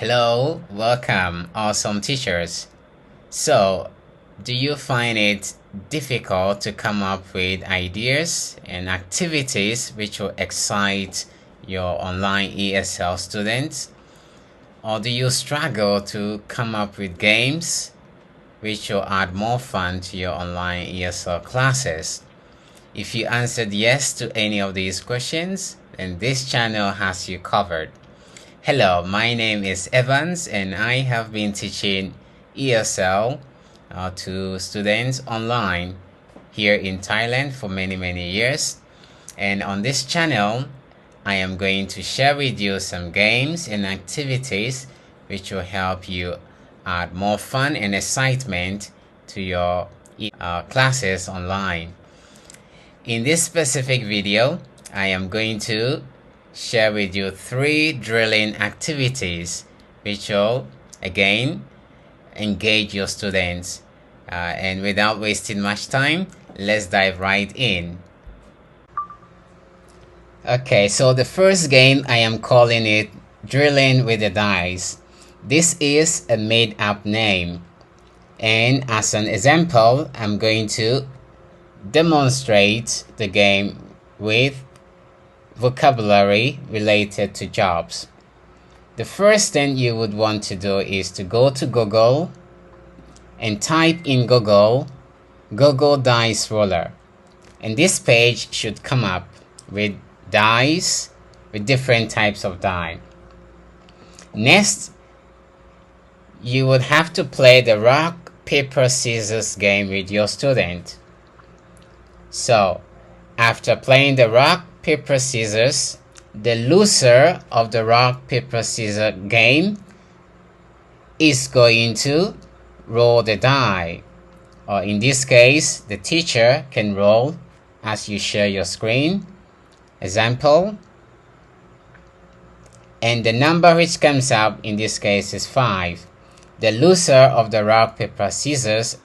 Hello, welcome, awesome teachers. So, do you find it difficult to come up with ideas and activities which will excite your online ESL students? Or do you struggle to come up with games which will add more fun to your online ESL classes? If you answered yes to any of these questions, then this channel has you covered. Hello, my name is Evans and I have been teaching ESL to students online here in Thailand for many years. And on this channel, I am going to share with you some games and activities which will help you add more fun and excitement to your classes online. In this specific video, I am going to share with you 3 drilling activities which will again engage your students. And without wasting much time, let's dive right in. Okay, so the first game, I am calling it Drilling with the Dice. This is a made-up name, and as an example, I'm going to demonstrate the game with vocabulary related to jobs. The first thing you would want to do is to go to Google and type in Google dice roller, and this page should come up with dice, with different types of die. Next, you would have to play the rock paper scissors game with your student. So after playing the rock paper scissors, the loser of the rock paper scissors game is going to roll the die, or in this case the teacher can roll as you share your screen. Example, and the number which comes up in this case is 5. The loser of the rock paper scissors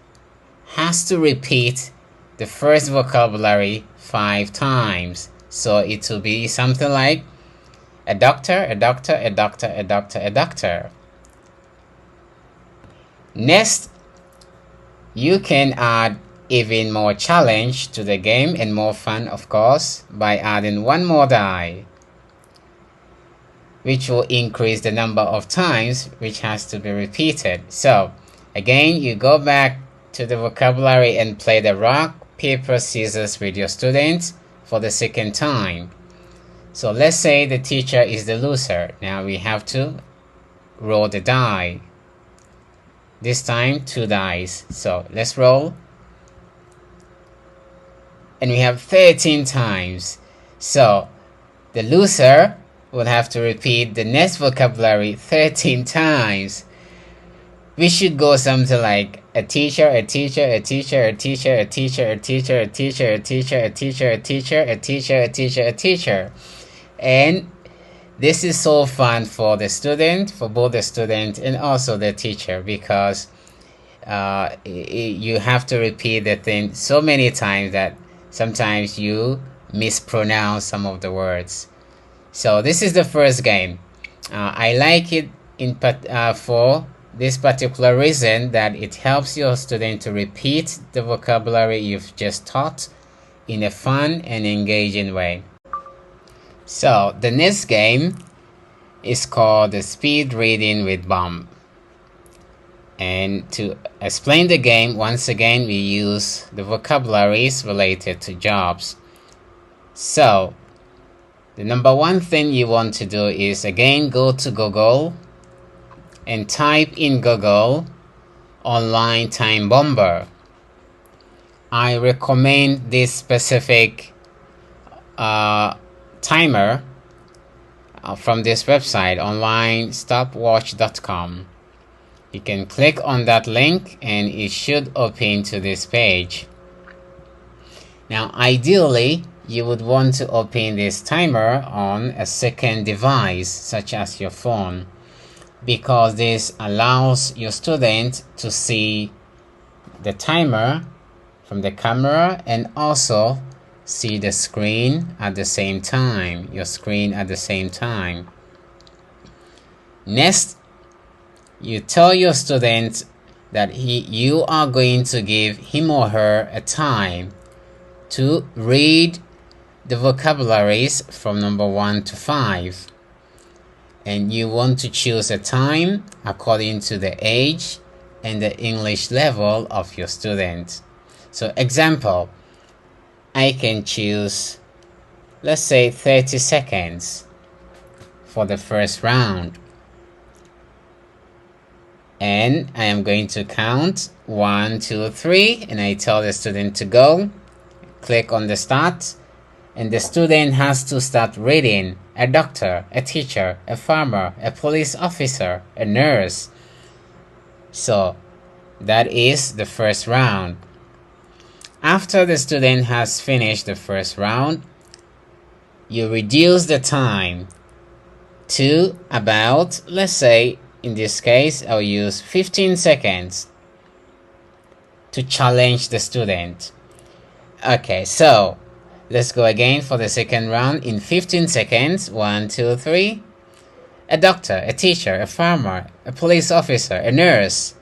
has to repeat the first vocabulary 5 times. So it will be something like a doctor, a doctor, a doctor, a doctor, a doctor. Next, you can add even more challenge to the game and more fun, of course, by adding one more die, which will increase the number of times which has to be repeated. So again, you go back to the vocabulary and play the rock, paper, scissors with your students for the second time. So let's say the teacher is the loser. Now we have to roll the die. This time 2 dice. So let's roll. And we have 13 times. So the loser will have to repeat the next vocabulary 13 times. We should go something like a teacher, a teacher, a teacher, a teacher, a teacher, a teacher, a teacher, a teacher, a teacher, a teacher, a teacher, a teacher, a teacher. And this is so fun for the student, for both the student and also the teacher, because you have to repeat the thing so many times that sometimes you mispronounce some of the words. So this is the first game. I like it for this particular reason, that it helps your student to repeat the vocabulary you've just taught in a fun and engaging way. So the next game is called the Speed Reading with Bomb. And to explain the game, once again we use the vocabularies related to jobs. So the number one thing you want to do is again go to Google and type in Google online time bomber. I recommend this specific timer from this website, onlinestopwatch.com. You can click on that link and it should open to this page. Now ideally you would want to open this timer on a second device such as your phone, because this allows your student to see the timer from the camera and also see the screen at the same time, your screen at the same time. Next, You tell your student that you are going to give him or her a time to read the vocabularies from number 1 to 5, and you want to choose a time according to the age and the English level of your student. So example, I can choose, let's say, 30 seconds for the first round, and I am going to count 1, 2, 3, and I tell the student to go. Click on the start, and the student has to start reading a doctor, a teacher, a farmer, a police officer, a nurse. So that is the first round. After the student has finished the first round, you reduce the time to about, let's say, in this case, I'll use 15 seconds to challenge the student. Okay, so let's go again for the second round in 15 seconds. 1, 2, 3. A doctor, a teacher, a farmer, a police officer, a nurse.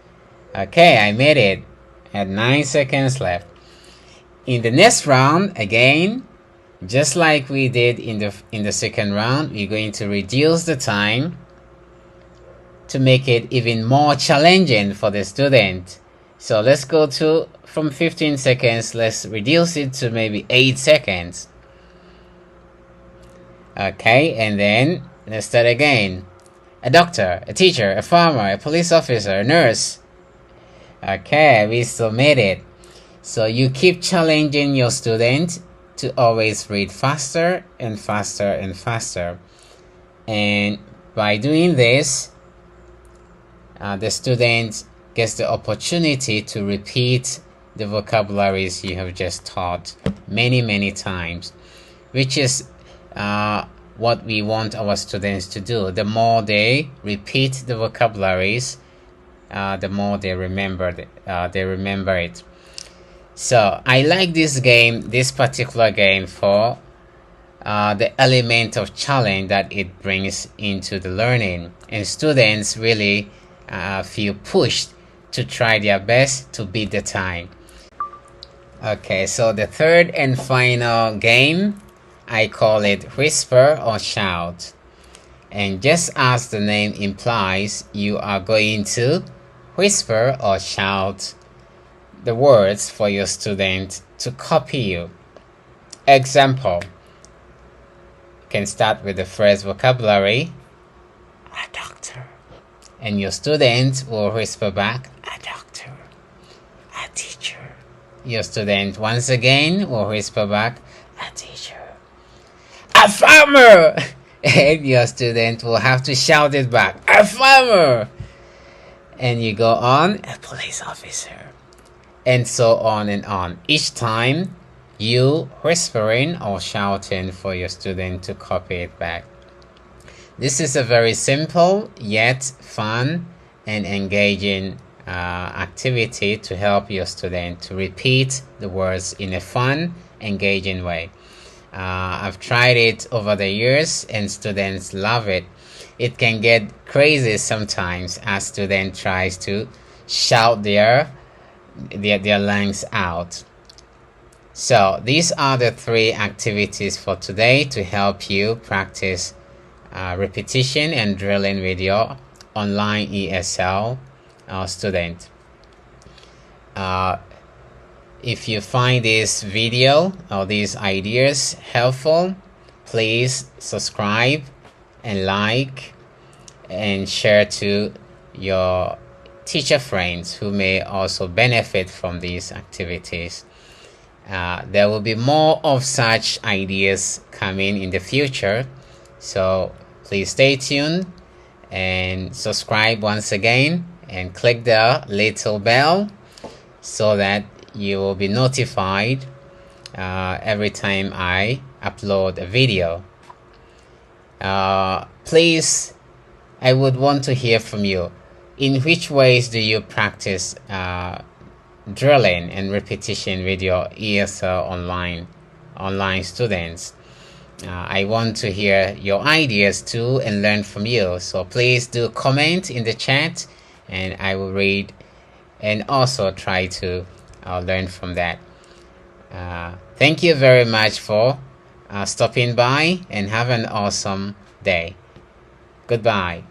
Okay, I made it. I had 9 seconds left. In the next round, again, just like we did in the second round, we're going to reduce the time to make it even more challenging for the student. So let's go to, from 15 seconds, let's reduce it to maybe 8 seconds. Okay, and then let's start again. A doctor, a teacher, a farmer, a police officer, a nurse. Okay, we still made it. So you keep challenging your student to always read faster and faster and faster. And by doing this, the student gets the opportunity to repeat the vocabularies you have just taught many times, which is what we want our students to do. The more they repeat the vocabularies, the more they remember it. So I like this particular game for the element of challenge that it brings into the learning, and students really feel pushed to try their best to beat the time. Okay, so the third and final game, I call it whisper or shout. And just as the name implies, you are going to whisper or shout the words for your student to copy you. Example, you can start with the first vocabulary, a doctor, and your student will whisper back, a doctor, a teacher. Your student once again will whisper back, a teacher, a farmer, and your student will have to shout it back, a farmer, and you go on, a police officer, and so on and on. Each time you whispering or shouting for your student to copy it back. This is a very simple yet fun and engaging activity to help your student to repeat the words in a fun, engaging way. I've tried it over the years and students love it. It can get crazy sometimes as student tries to shout their lungs out. So these are the 3 activities for today to help you practice repetition and drilling with your online ESL student. If you find this video or these ideas helpful, please subscribe and like and share to your teacher friends who may also benefit from these activities. There will be more of such ideas coming in the future, so please stay tuned and subscribe once again and click the little bell so that you will be notified every time I upload a video. Please, I would want to hear from you. In which ways do you practice drilling and repetition with your ESL online students? I want to hear your ideas too and learn from you. So please do comment in the chat and I will read and also try to learn from that. Thank you very much for stopping by, and have an awesome day. Goodbye.